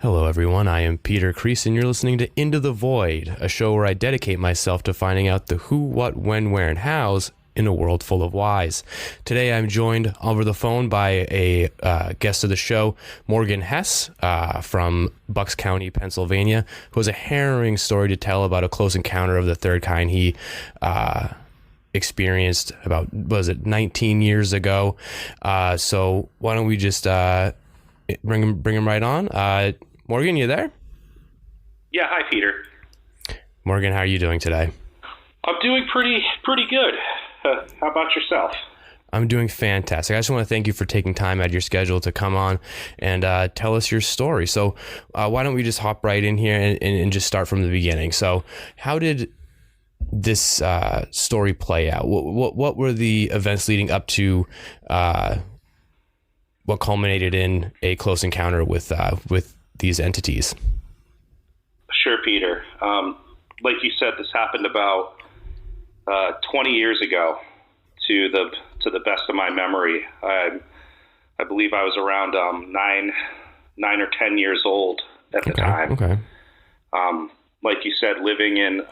Hello everyone, I am Peter Krees and you're listening to Into the Void, a show where I dedicate myself to finding out the who, what, when, where, and hows in a world full of whys. Today I'm joined over the phone by a guest of the show, Morgan Hess from Bucks County, Pennsylvania, who has a harrowing story to tell about a close encounter of the third kind he experienced about, 19 years ago. So why don't we just bring him right on. Morgan, you there? Yeah, hi Peter. Morgan, how are you doing today? I'm doing pretty good. How about yourself? I'm doing fantastic. I just want to thank you for taking time out of your schedule to come on and tell us your story. So why don't we just hop right in here and just start from the beginning. So how did this story play out? What were the events leading up to what culminated in a close encounter with these entities? Sure, Peter. Like you said, this happened about 20 years ago, to the best of my memory. I believe I was around 9 or 10 years old at the time. Okay. Like you said, living in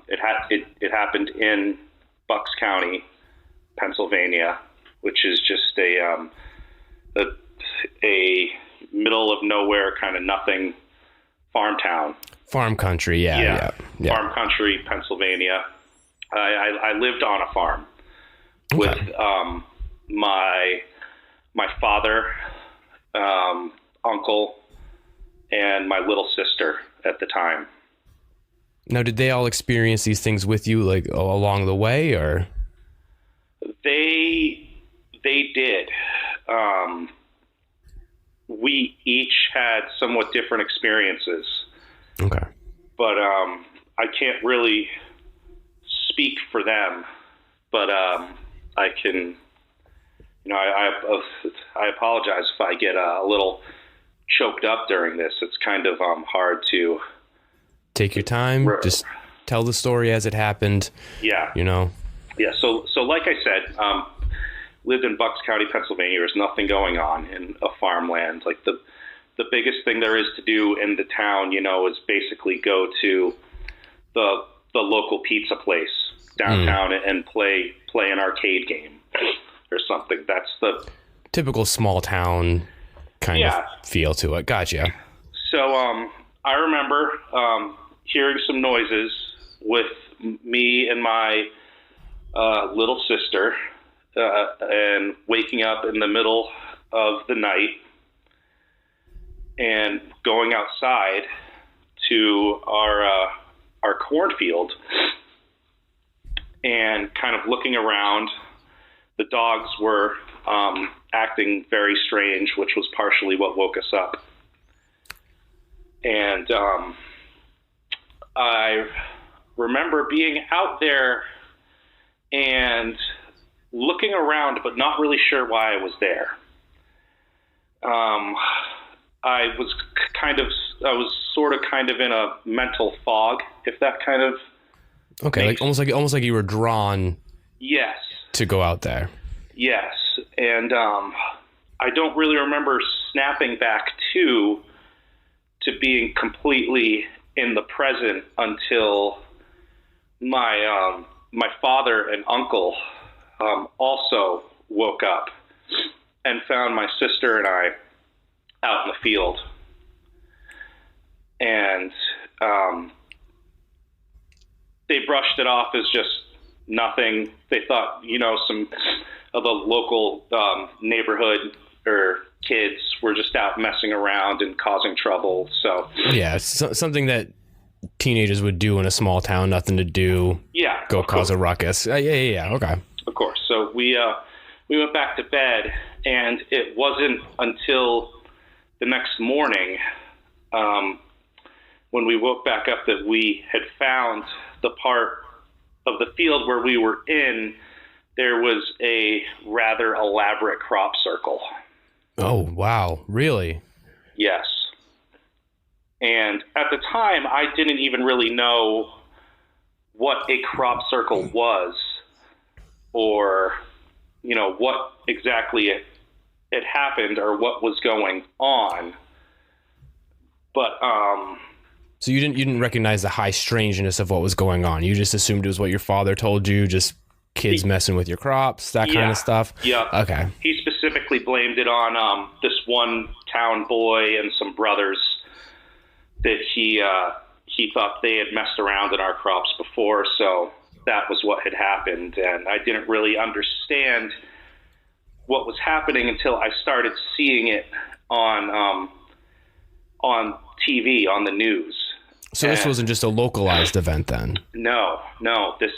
it happened in Bucks County, Pennsylvania, which is just a middle of nowhere kind of nothing farm town. Farm country, yeah. Farm country, Pennsylvania. I lived on a farm with my father, uncle, and my little sister at the time. Now, did they all experience these things with you, like along the way, or? They did. We each had somewhat different experiences. Okay. But I can't really speak for them, but I can, I apologize if I get a little choked up during this. It's kind of hard to... Take your time, just tell the story as it happened. Yeah. Yeah, so like I said, lived in Bucks County, Pennsylvania. There's nothing going on in a farmland. Like the biggest thing there is to do in the town, is basically go to the local pizza place downtown and play an arcade game or something. That's the typical small town kind of feel to it. Gotcha. So I remember hearing some noises with me and my little sister and waking up in the middle of the night and going outside to our cornfield and kind of looking around. The dogs were acting very strange, which was partially what woke us up. And I remember being out there and looking around, but not really sure why I was there. I was sort of in a mental fog, if that kind of almost like you were drawn. Yes. To go out there. Yes, and I don't really remember snapping back to being completely in the present until my father and uncle also woke up and found my sister and I out in the field. And they brushed it off as just nothing. They thought, some of the local neighborhood or kids were just out messing around and causing trouble. So yeah, something that teenagers would do in a small town, nothing to do. Yeah. Go cause a ruckus. Yeah. Okay. Of course. So we went back to bed, and it wasn't until the next morning when we woke back up that we had found the part of the field where we were in. There was a rather elaborate crop circle. Oh, wow. Really? Yes. And at the time, I didn't even really know what a crop circle was, or, you know, what exactly it happened or what was going on. But so you didn't recognize the high strangeness of what was going on. You just assumed it was what your father told you, just kids messing with your crops, that kind of stuff. Yeah. Okay. He specifically blamed it on this one town boy and some brothers that he thought they had messed around in our crops before, so that was what had happened. And I didn't really understand what was happening until I started seeing it on TV, on the news. So this wasn't just a localized event then? No. This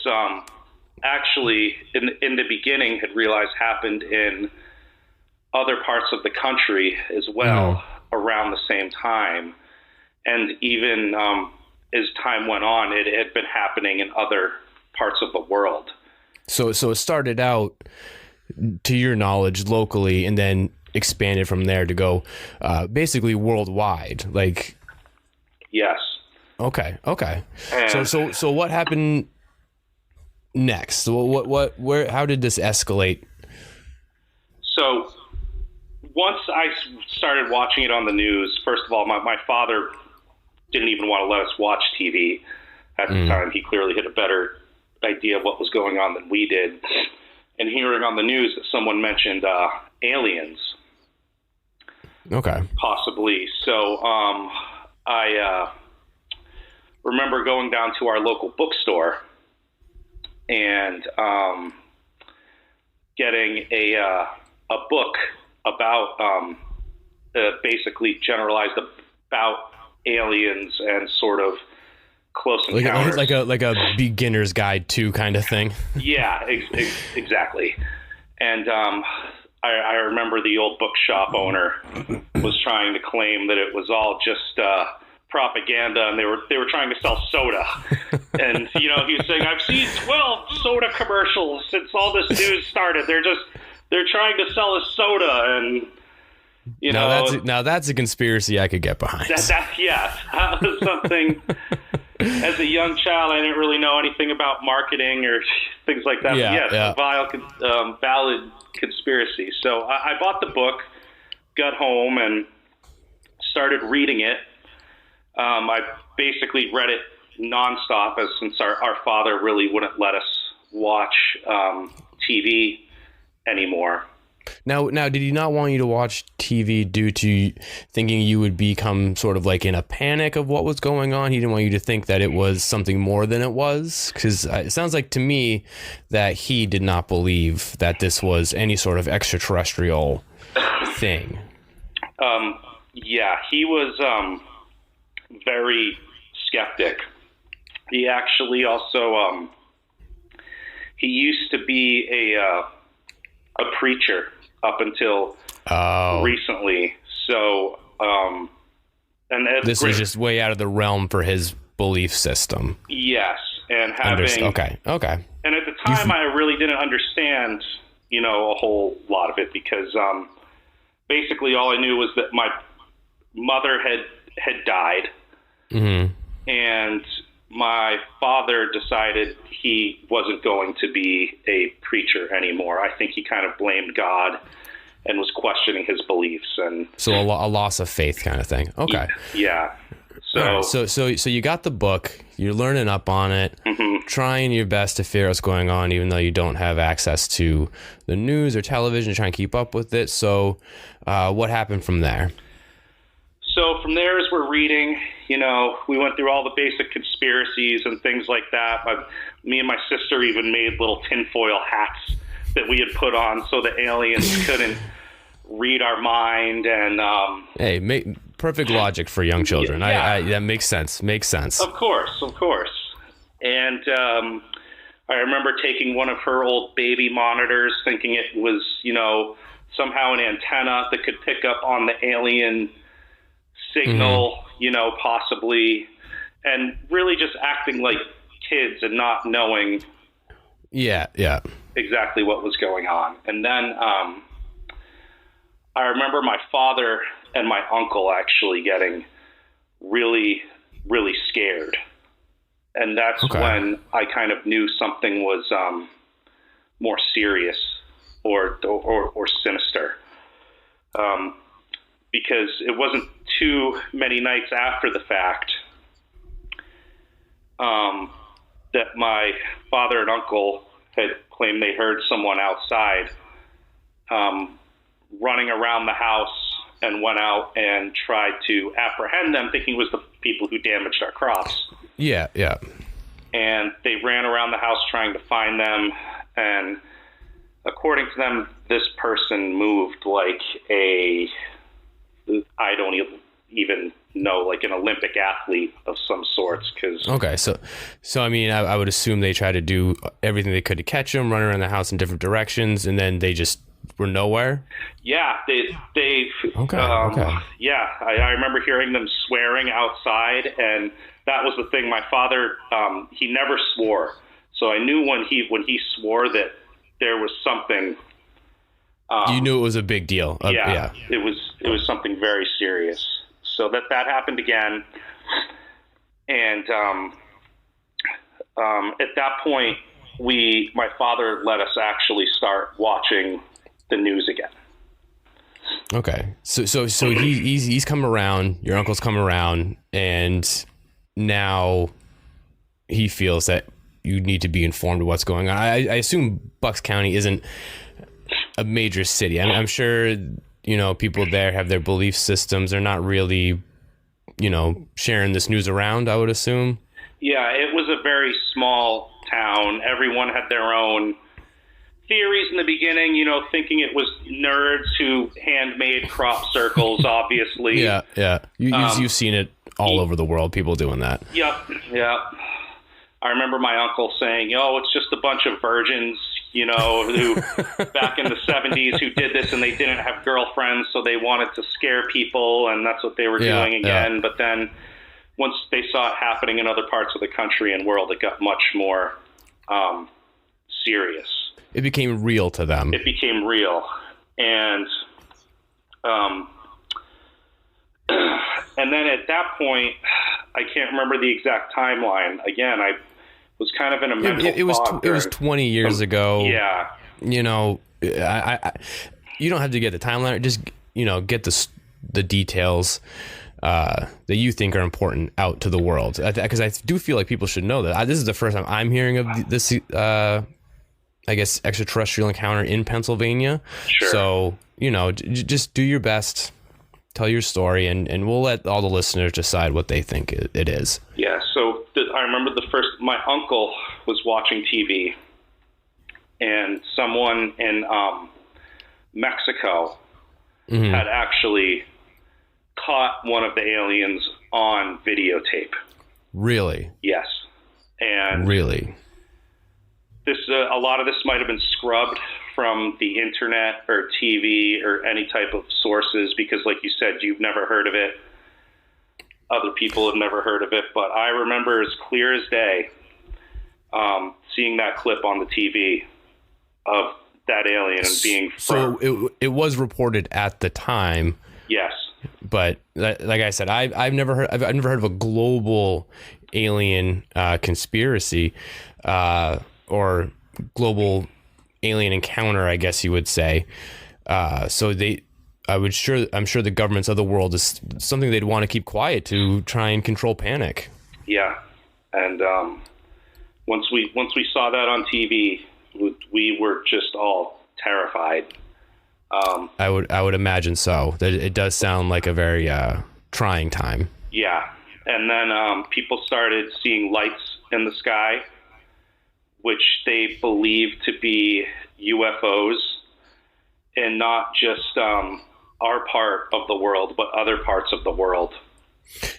actually, in the beginning, had realized happened in other parts of the country as well, around the same time. And even as time went on, it had been happening in other parts of the world. So it started out, to your knowledge, locally, and then expanded from there to go basically worldwide. Like, yes. Okay. And So what happened next? Where? How did this escalate? So once I started watching it on the news, first of all, my father didn't even want to let us watch TV at the time. He clearly had a better idea of what was going on than we did. And hearing on the news that someone mentioned aliens. Okay. Possibly. So I remember going down to our local bookstore and getting a book about basically generalized about aliens and sort of close encounters. Like a beginner's guide to kind of thing. Yeah, exactly. And I remember the old bookshop owner was trying to claim that it was all just propaganda, and they were trying to sell soda. And you know, he was saying, "I've seen 12 soda commercials since all this news started. They're trying to sell us soda." And you know, that's a conspiracy I could get behind. That was something. As a young child, I didn't really know anything about marketing or things like that. A valid conspiracy. So I bought the book, got home, and started reading it. I basically read it nonstop, since our father really wouldn't let us watch TV anymore. Now, did he not want you to watch TV due to thinking you would become sort of like in a panic of what was going on? He didn't want you to think that it was something more than it was? Because it sounds like to me that he did not believe that this was any sort of extraterrestrial thing. Yeah, he was very skeptic. He actually also he used to be a preacher up until recently. So, and this was just way out of the realm for his belief system. Yes, and having okay. And at the time, I really didn't understand, you know, a whole lot of it, because basically all I knew was that my mother had died, and my father decided he wasn't going to be a preacher anymore. I think he kind of blamed God and was questioning his beliefs, and so a loss of faith kind of thing. Okay. Yeah. So you got the book, you're learning up on it, trying your best to figure out what's going on, even though you don't have access to the news or television, trying to keep up with it. So what happened from there? So from there, as we're reading, you know, we went through all the basic conspiracies and things like that. Me and my sister even made little tinfoil hats that we had put on so the aliens couldn't read our mind. And perfect logic for young children. Yeah. That makes sense. Of course. And I remember taking one of her old baby monitors, thinking it was, you know, somehow an antenna that could pick up on the alien signal, you know, possibly, and really just acting like kids and not knowing exactly what was going on. And then I remember my father and my uncle actually getting really, really scared. And that's when I kind of knew something was more serious or sinister. Because it wasn't too many nights after the fact that my father and uncle had claimed they heard someone outside running around the house, and went out and tried to apprehend them, thinking it was the people who damaged our crops. Yeah. And they ran around the house trying to find them, and according to them, this person moved like I don't even know, like an Olympic athlete of some sorts. Okay, so I mean, I would assume they tried to do everything they could to catch him, run around the house in different directions, and then they just were nowhere. Yeah, they. Okay. Yeah, I remember hearing them swearing outside, and that was the thing. My father, he never swore, so I knew when he swore that there was something. You knew it was a big deal. Yeah, it was something very serious. So that happened again, and at that point, my father let us actually start watching the news again. Okay, so he's come around. Your uncle's come around, and now he feels that you need to be informed of what's going on. I assume Bucks County isn't a major city. I'm sure, people there have their belief systems. They're not really, sharing this news around, I would assume. Yeah, it was a very small town. Everyone had their own theories in the beginning, thinking it was nerds who handmade crop circles, obviously. Yeah. You've seen it all over the world, people doing that. Yep. I remember my uncle saying, it's just a bunch of virgins, who back in the 70s who did this, and they didn't have girlfriends, so they wanted to scare people, and that's what they were doing again. Yeah. But then once they saw it happening in other parts of the country and world, it got much more serious. It became real to them. It became real. And then at that point, I can't remember the exact timeline. Again, I was kind of in a mental fog. It was 20 years ago. Yeah. I you don't have to get the timeline. Just, get the details that you think are important out to the world. Because I do feel like people should know that. This is the first time I'm hearing of this, I guess, extraterrestrial encounter in Pennsylvania. Sure. So, just do your best, tell your story, and we'll let all the listeners decide what they think it is. Yeah. So I remember my uncle was watching TV, and someone in Mexico had actually caught one of the aliens on videotape. Really? Yes. And really? This a lot of this might have been scrubbed from the internet or TV or any type of sources, because like you said, you've never heard of it. Other people have never heard of it, but I remember as clear as day seeing that clip on the TV of that alien and being so it was reported at the time. Yes. But like I said, I've never heard of a global alien conspiracy or global alien encounter, I guess you would say. I'm sure the governments of the world is something they'd want to keep quiet to try and control panic. Yeah. And once we saw that on TV, we were just all terrified. I would imagine so. That it does sound like a very trying time. Yeah. And then people started seeing lights in the sky, which they believed to be UFOs, and not just our part of the world, but other parts of the world.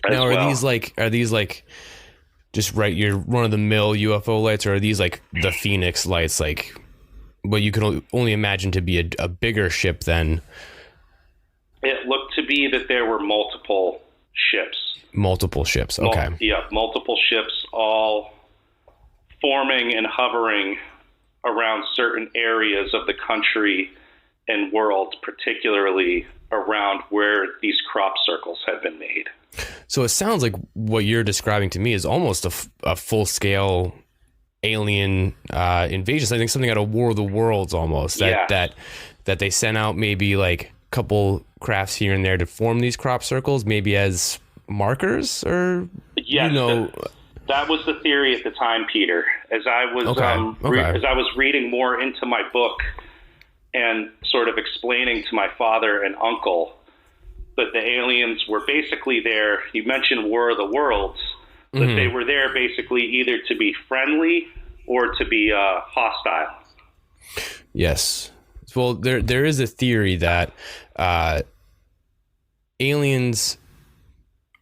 Now, are these like just your run-of-the-mill UFO lights, or are these like the Phoenix lights, like what you could only imagine to be a bigger ship than? It looked to be that there were multiple ships. Multiple ships, okay. Multiple ships all forming and hovering around certain areas of the country and world, particularly around where these crop circles had been made. So it sounds like what you're describing to me is almost a full-scale alien invasion. I think something out of War of the Worlds almost. That they sent out maybe like a couple crafts here and there to form these crop circles, maybe as markers, or yes, that was the theory at the time, Peter. As I was as I was reading more into my book and sort of explaining to my father and uncle that the aliens were basically there. You mentioned War of the Worlds, that they were there basically either to be friendly or to be hostile. Yes. Well, there is a theory that aliens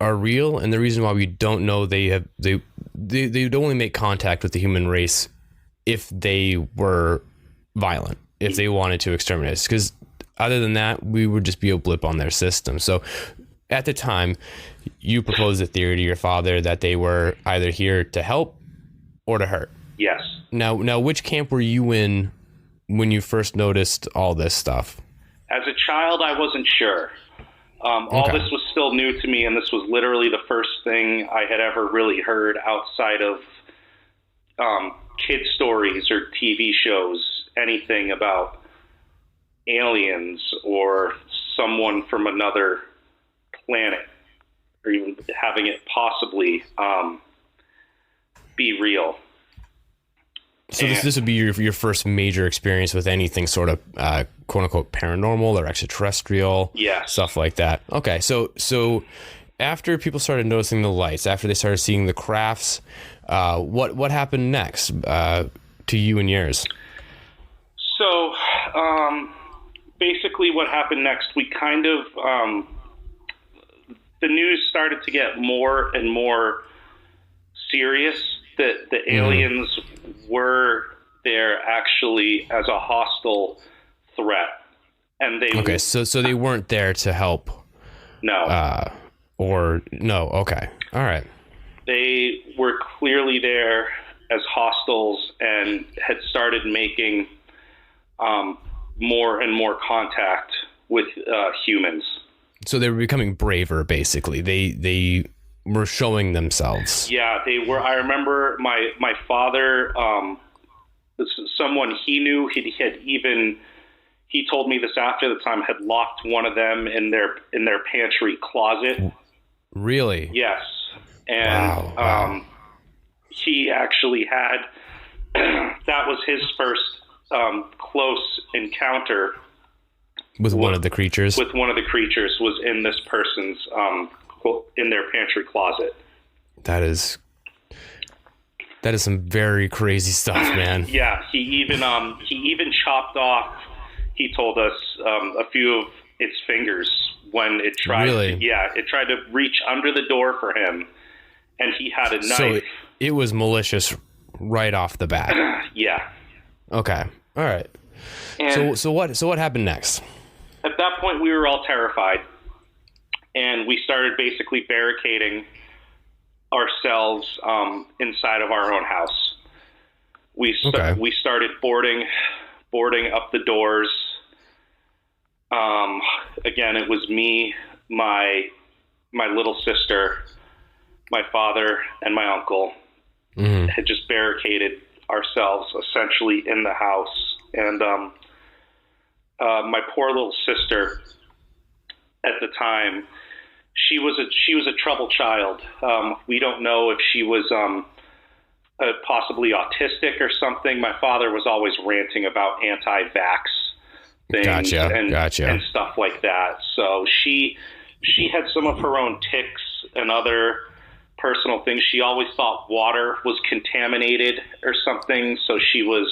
are real, and the reason why we don't know they would only make contact with the human race if they were violent, if they wanted to exterminate us, because other than that, we would just be a blip on their system. So at the time, you proposed a theory to your father that they were either here to help or to hurt. Yes. Now, which camp were you in when you first noticed all this stuff? As a child, I wasn't sure. All this was still new to me, and this was literally the first thing I had ever really heard outside of kid stories or TV shows, anything about aliens or someone from another planet, or even having it possibly be real. So this would be your first major experience with anything sort of quote unquote paranormal or extraterrestrial, stuff like that. Okay, so after people started noticing the lights, after they started seeing the crafts, what happened next to you and yours? So basically, what happened next? We kind of the news started to get more and more serious that the aliens were there actually as a hostile threat, and they so they weren't there to help. No. Okay. All right. They were clearly there as hostiles and had started making more and more contact with humans. So they were becoming braver, basically. They were showing themselves. Yeah, they were. I remember my father, someone he knew, he told me this after the time, had locked one of them in their pantry closet. Really? Yes. And wow. He actually had, that was his first close encounter with one of the creatures. With one of the creatures was in this person's in their pantry closet. That is some very crazy stuff, man. Yeah, he even chopped off, he told us, a few of its fingers when it tried. Really? It tried to reach under the door for him, and he had a knife. So it was malicious right off the bat. Yeah. Okay. All right. And so what happened next? At that point, we were all terrified, and we started basically barricading ourselves inside of our own house. We started boarding up the doors. Again, it was me, my little sister, my father, and my uncle had just barricaded ourselves essentially in the house. And my poor little sister at the time, she was a troubled child. We don't know if she was possibly autistic or something. My father was always ranting about anti-vax things and stuff like that. So she had some of her own tics and other personal things. She always thought water was contaminated or something. So she was,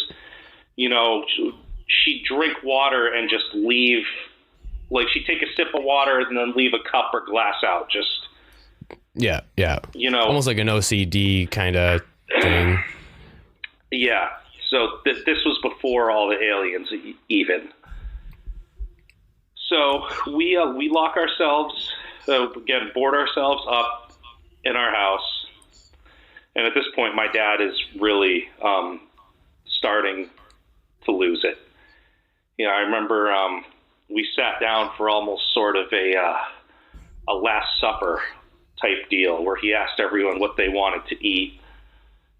she'd drink water and just leave. Like, she'd take a sip of water and then leave a cup or glass out. Just yeah, almost like an OCD kind of thing. Yeah. So this was before all the aliens even. So we lock ourselves, again, board ourselves up in our house. And at this point, my dad is really starting to lose it. I remember we sat down for almost sort of a Last Supper type deal where he asked everyone what they wanted to eat,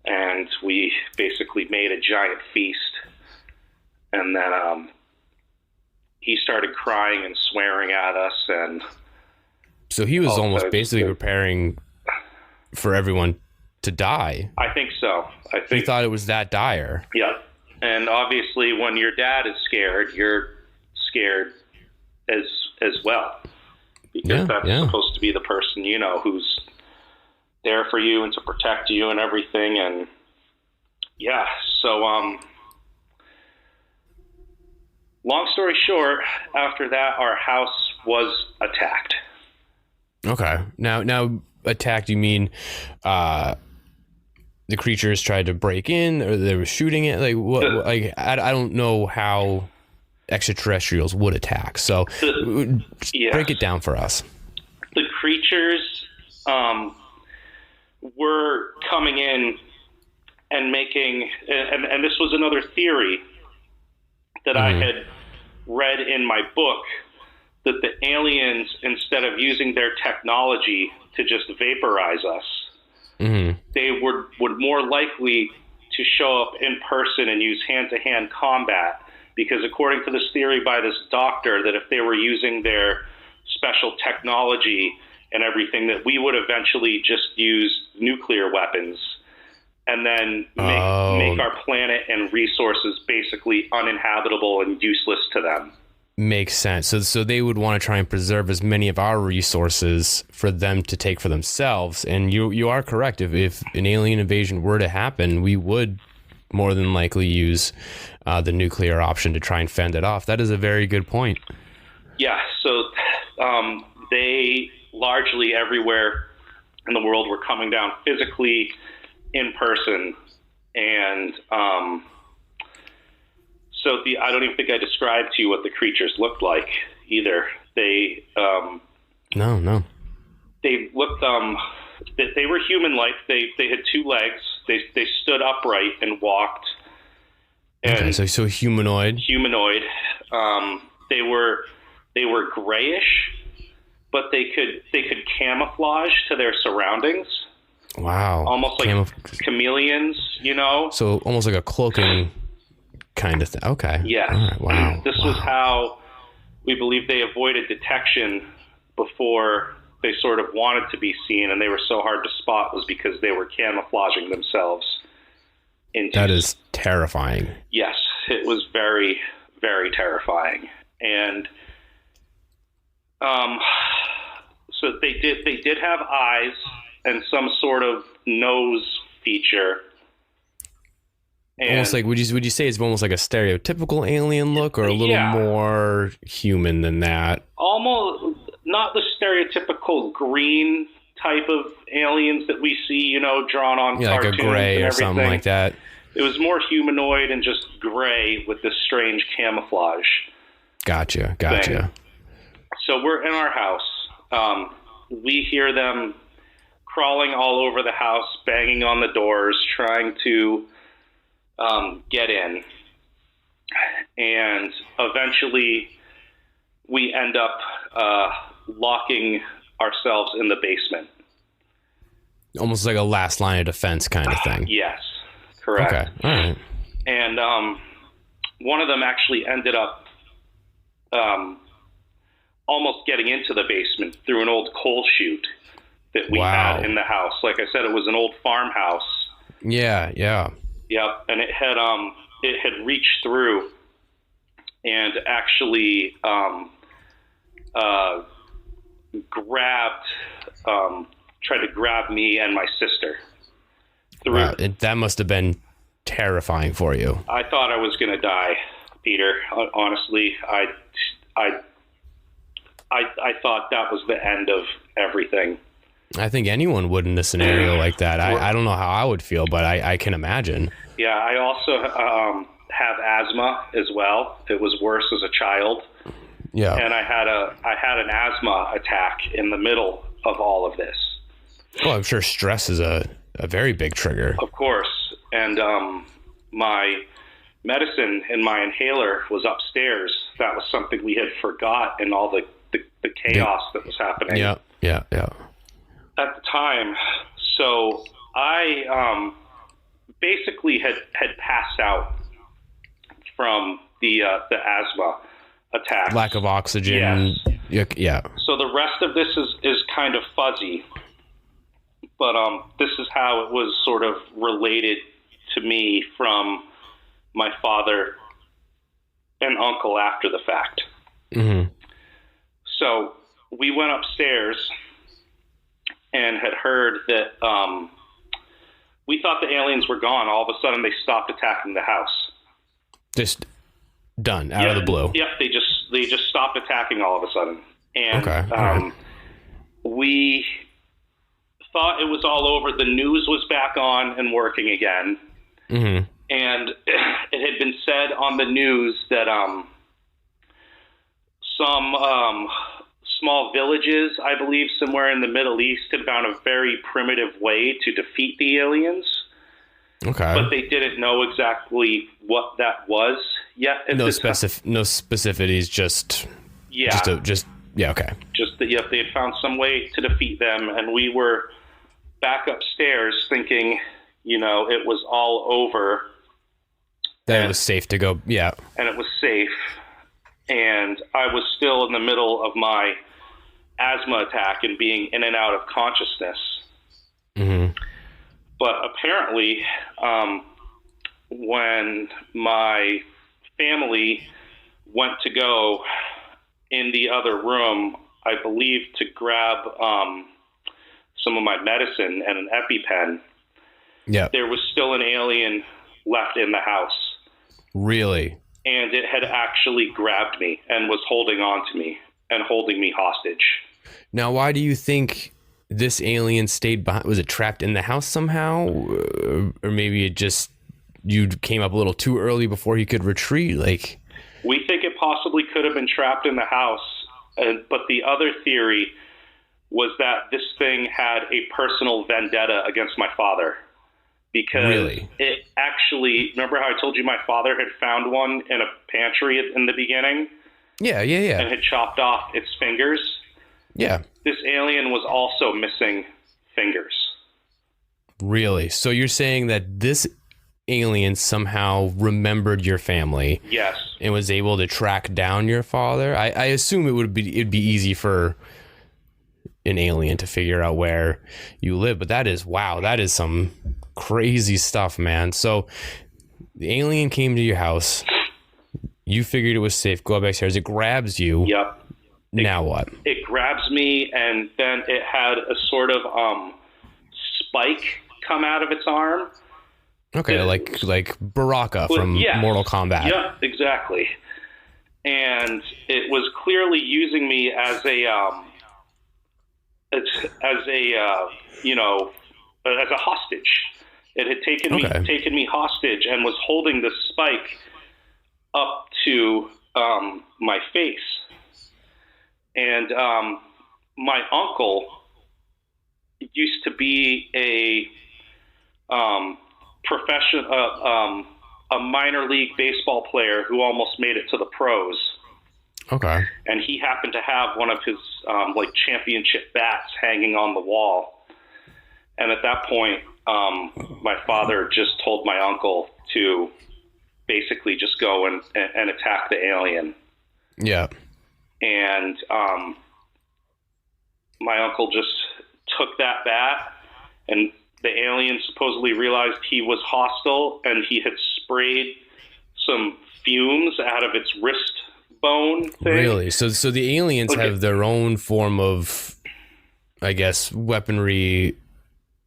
and we basically made a giant feast. And then he started crying and swearing at us, and so he was almost basically preparing for everyone to die. I think so. I think he thought it was that dire. Yep. And obviously, when your dad is scared, you're scared as well, because that's supposed to be the person, you know, who's there for you and to protect you and everything. And yeah, so long story short, after that, our house was attacked. Okay. Now attacked, you mean the creatures tried to break in, or they were shooting it? Like what? I don't know how extraterrestrials would attack. So break it down for us. The creatures were coming in and making, and this was another theory that I had read in my book, that the aliens, instead of using their technology to just vaporize us, they would more likely to show up in person and use hand-to-hand combat, because according to this theory by this doctor, that if they were using their special technology and everything, that we would eventually just use nuclear weapons and then make our planet and resources basically uninhabitable and useless to them. Makes sense. So they would want to try and preserve as many of our resources for them to take for themselves. And you are correct. If an alien invasion were to happen, we would more than likely use the nuclear option to try and fend it off. That is a very good point. Yeah. So they largely everywhere in the world were coming down physically in person. And so I don't even think I described to you what the creatures looked like either. They No. They looked they were human-like. They had two legs. They stood upright and walked. And okay, so humanoid. Humanoid. They were grayish, but they could camouflage to their surroundings. Wow. Almost like chameleons, you know? So almost like a cloaking kind of thing. Okay. Yes. Right. Wow. This was how we believe they avoided detection before they sort of wanted to be seen, and they were so hard to spot, was because they were camouflaging themselves into... That is terrifying. Yes. It was very, very terrifying. And so they did have eyes and some sort of nose feature. And almost like, would you say it's almost like a stereotypical alien look, or a little more human than that? Almost not the stereotypical green type of aliens that we see, you know, drawn on cartoons, like a gray or something like that. It was more humanoid and just gray with this strange camouflage. Gotcha. Thing. So we're in our house. We hear them crawling all over the house, banging on the doors, trying to get in. And eventually we end up locking ourselves in the basement. Almost like a last line of defense kind of thing. Yes, correct. Okay, all right. And one of them actually ended up almost getting into the basement through an old coal chute that we had in the house. Like I said, it was an old farmhouse. Yeah. Yep, and it had reached through and actually tried to grab me and my sister. Wow, that must have been terrifying for you. I thought I was going to die, Peter. Honestly, I thought that was the end of everything. I think anyone would in a scenario like that. I don't know how I would feel, but I can imagine. Yeah, I also have asthma as well. It was worse as a child. Yeah. And I had an asthma attack in the middle of all of this. Well, I'm sure stress is a very big trigger. Of course. And my medicine in my inhaler was upstairs that was something we had forgot in all the chaos that was happening. Yeah. At the time. So I basically had passed out from the asthma attack. Lack of oxygen. Yes. Yeah. So the rest of this is kind of fuzzy, but this is how it was sort of related to me from my father and uncle after the fact. Mm-hmm. So we went upstairs and had heard that we thought the aliens were gone. All of a sudden, they stopped attacking the house. Just done out of the blue. Yep, they just stopped attacking all of a sudden, and okay. We thought it was all over. The news was back on and working again, mm-hmm. and it had been said on the news that some small villages, I believe, somewhere in the Middle East, had found a very primitive way to defeat the aliens. Okay. But they didn't know exactly what that was yet. No specificities, just okay. Just that, they had found some way to defeat them, and we were back upstairs thinking, it was all over. That it was safe to go, yeah. And it was safe, and I was still in the middle of my asthma attack and being in and out of consciousness. Mm-hmm. But apparently, when my family went to go in the other room, I believe to grab some of my medicine and an EpiPen, there was still an alien left in the house. Really? And it had actually grabbed me and was holding on to me and holding me hostage. Now, why do you think this alien stayed behind? Was it trapped in the house somehow? Or maybe it just, you came up a little too early before he could retreat? We think it possibly could have been trapped in the house. But the other theory was that this thing had a personal vendetta against my father. Because it actually, remember how I told you my father had found one in a pantry in the beginning? Yeah. And had chopped off its fingers? Yeah. This alien was also missing fingers. Really? So you're saying that this alien somehow remembered your family? Yes. And was able to track down your father? I assume it'd be easy for an alien to figure out where you live, but that is some crazy stuff, man. So the alien came to your house. You figured it was safe. Go upstairs. It grabs you. Yep. Now what? It grabs me, and then it had a sort of spike come out of its arm. Okay, like Baraka from Mortal Kombat. Yeah, exactly. And it was clearly using me as a hostage. It had taken me hostage and was holding the spike up to my face. And my uncle used to be a minor league baseball player who almost made it to the pros. Okay. And he happened to have one of his championship bats hanging on the wall. And at that point, my father just told my uncle to basically just go and attack the alien. Yeah. And my uncle just took that bat, and the alien supposedly realized he was hostile, and he had sprayed some fumes out of its wrist bone thing. Really? So the aliens have their own form of, I guess, weaponry,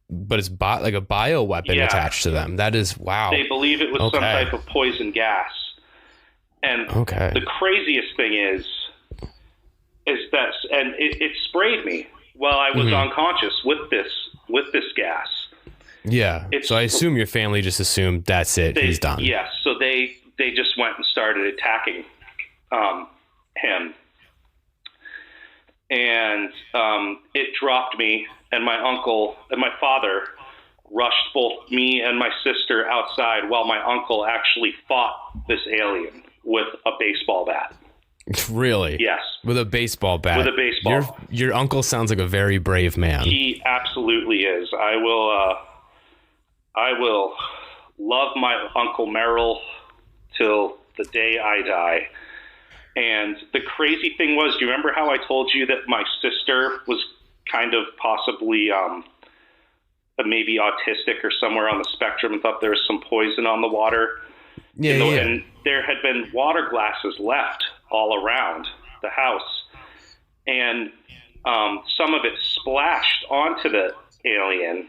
but it's like a bioweapon attached to them. That is, wow. They believe it was some type of poison gas. And the craziest thing is that, and it sprayed me while I was unconscious with this gas. Yeah. So I assume your family just assumed that's it. He's done. Yes. So they just went and started attacking him. And it dropped me, and my uncle and my father rushed both me and my sister outside while my uncle actually fought this alien with a baseball bat. Really? Yes. With a baseball bat? With a baseball. Your uncle sounds like a very brave man. He absolutely is. I will love my Uncle Merrill till the day I die. And the crazy thing was, do you remember how I told you that my sister was kind of possibly maybe autistic or somewhere on the spectrum, and thought there was some poison on the water? Yeah. And there had been water glasses left all around the house. And some of it splashed onto the alien.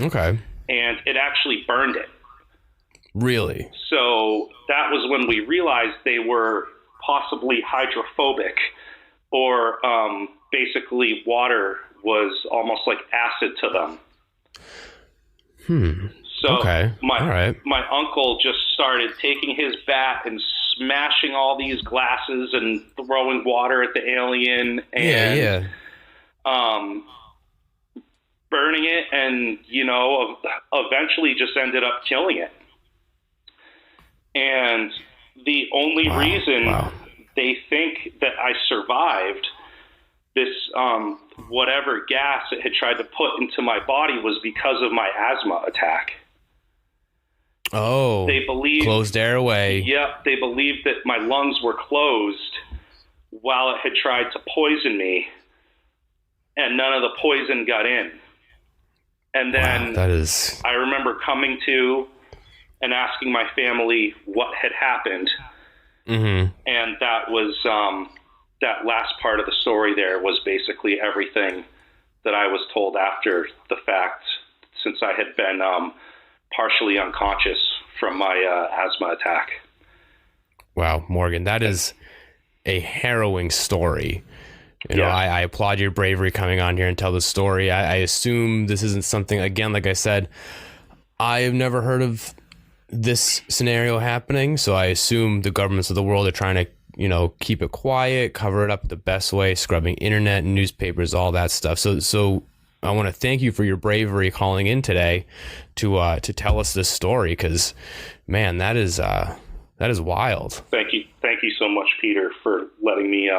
Okay. And it actually burned it. Really? So that was when we realized they were possibly hydrophobic, or basically water was almost like acid to them. So okay. my uncle just started taking his bat and smashing all these glasses and throwing water at the alien and burning it, and eventually just ended up killing it. And the only reason they think that I survived this whatever gas it had tried to put into my body was because of my asthma attack. Oh, they believed closed airway. Yep, they believed that my lungs were closed while it had tried to poison me, and none of the poison got in. And then I remember coming to and asking my family what had happened. Mm-hmm. And that was that last part of the story there was basically everything that I was told after the fact, since I had been partially unconscious from my asthma attack. Wow, Morgan, that is a harrowing story. You know, I applaud your bravery coming on here and tell the story. I assume this isn't something, again, like I said, I have never heard of this scenario happening. So I assume the governments of the world are trying to, keep it quiet, cover it up the best way, scrubbing internet and newspapers, all that stuff. So I want to thank you for your bravery calling in today to tell us this story, because, man, that is wild. Thank you so much, Peter, for letting me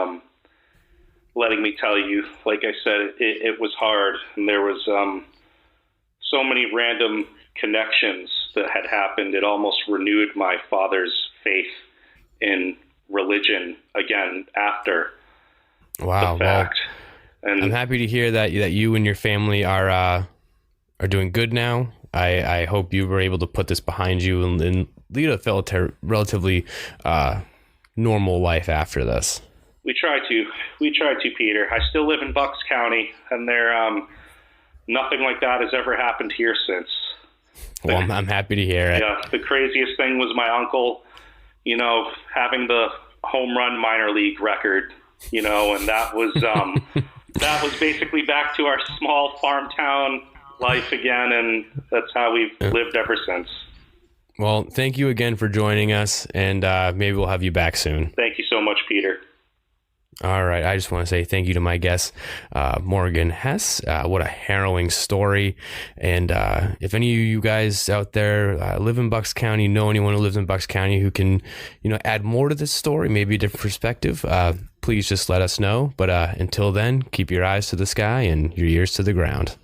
tell you. Like I said, it was hard, and there was so many random connections that had happened. It almost renewed my father's faith in religion again after the fact. Well, and I'm happy to hear that you and your family are doing good now. I hope you were able to put this behind you and lead a relatively normal life after this. We try to, Peter. I still live in Bucks County, and there nothing like that has ever happened here since. Well, I'm happy to hear it. Yeah, the craziest thing was my uncle, having the home run minor league record, and that was that was basically back to our small farm town life again, and that's how we've lived ever since. Well, thank you again for joining us, and maybe we'll have you back soon. Thank you so much, Peter. All right. I just want to say thank you to my guest, Morgan Hess. What a harrowing story. And if any of you guys out there live in Bucks County, know anyone who lives in Bucks County who can, add more to this story, maybe a different perspective, please just let us know. But until then, keep your eyes to the sky and your ears to the ground.